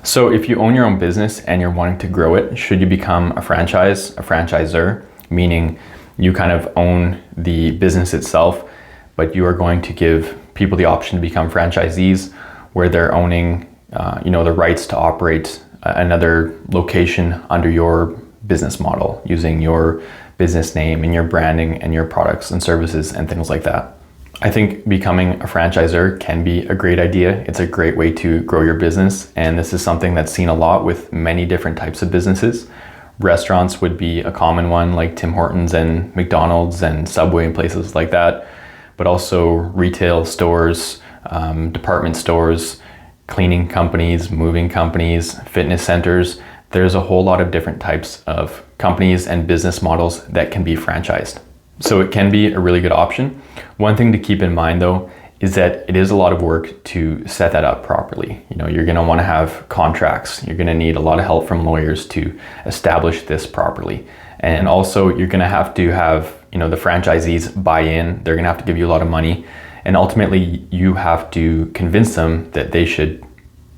So if you own your own business and you're wanting to grow it, should you become a franchisor, meaning you kind of own the business itself, but you are going to give people the option to become franchisees where they're owning the rights to operate another location under your business model using your business name and your branding and your products and services and things like that. I think becoming a franchisor can be a great idea. It's a great way to grow your business, and this is something that's seen a lot with many different types of businesses. Restaurants would be a common one, like Tim Hortons and McDonald's and Subway and places like that, but also retail stores, department stores, cleaning companies, moving companies, fitness centers. There's a whole lot of different types of companies and business models that can be franchised. So it can be a really good option. One thing to keep in mind though is that it is a lot of work to set that up properly. You're gonna wanna have contracts. You're gonna need a lot of help from lawyers to establish this properly. And also you're gonna have to have, the franchisees buy in. They're gonna have to give you a lot of money. And ultimately you have to convince them that they should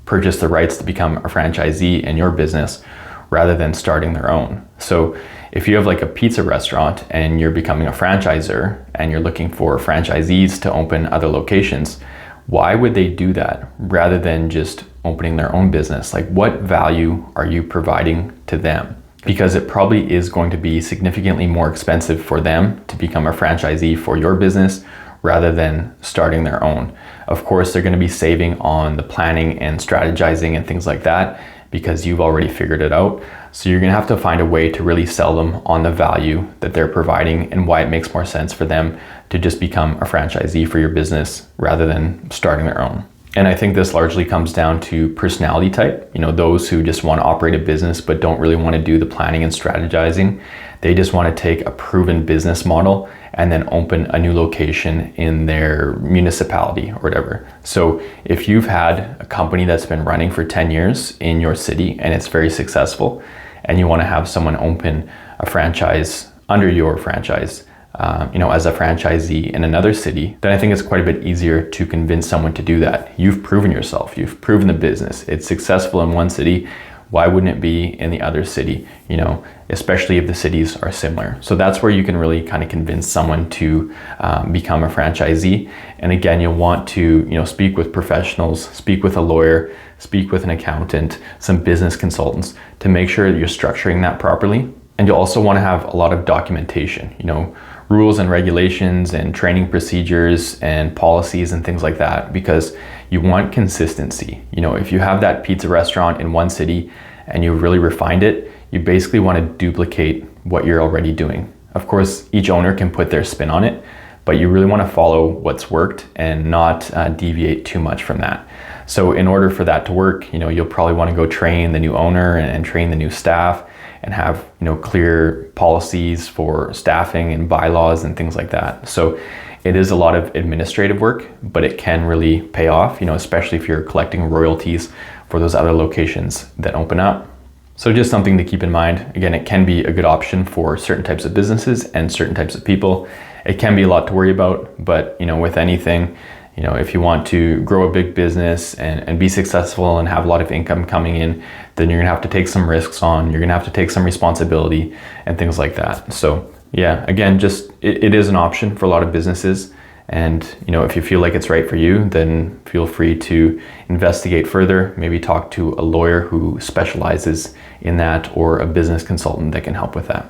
purchase the rights to become a franchisee in your business rather than starting their own. So if you have like a pizza restaurant and you're becoming a franchisor and you're looking for franchisees to open other locations, why would they do that rather than just opening their own business? Like, what value are you providing to them? Because it probably is going to be significantly more expensive for them to become a franchisee for your business rather than starting their own. Of course, they're going to be saving on the planning and strategizing and things like that because you've already figured it out. So you're gonna have to find a way to really sell them on the value that they're providing and why it makes more sense for them to just become a franchisee for your business rather than starting their own. And I think this largely comes down to personality type. Those who just want to operate a business but don't really want to do the planning and strategizing. They just want to take a proven business model and then open a new location in their municipality or whatever. So if you've had a company that's been running for 10 years in your city and it's very successful, and you want to have someone open a franchise under your franchise, as a franchisee in another city, then I think it's quite a bit easier to convince someone to do that. You've proven yourself, you've proven the business, it's successful in one city. Why wouldn't it be in the other city, especially if the cities are similar? So that's where you can really kind of convince someone to become a franchisee. And again, you'll want to, speak with professionals, speak with a lawyer, speak with an accountant, some business consultants to make sure that you're structuring that properly. And you'll also want to have a lot of documentation, rules and regulations and training procedures and policies and things like that, because you want consistency. If you have that pizza restaurant in one city and you really refined it, you basically want to duplicate what you're already doing. Of course, each owner can put their spin on it, but you really want to follow what's worked and not deviate too much from that. So in order for that to work, you'll probably want to go train the new owner and train the new staff and have clear policies for staffing and bylaws and things like that. So it is a lot of administrative work, but it can really pay off, especially if you're collecting royalties for those other locations that open up. So just something to keep in mind. Again, it can be a good option for certain types of businesses and certain types of people. It can be a lot to worry about, but with anything, if you want to grow a big business and be successful and have a lot of income coming in, then you're gonna have to take some risks on, you're gonna have to take some responsibility and things like that. So yeah, again, just it is an option for a lot of businesses. And if you feel like it's right for you, then feel free to investigate further, maybe talk to a lawyer who specializes in that or a business consultant that can help with that.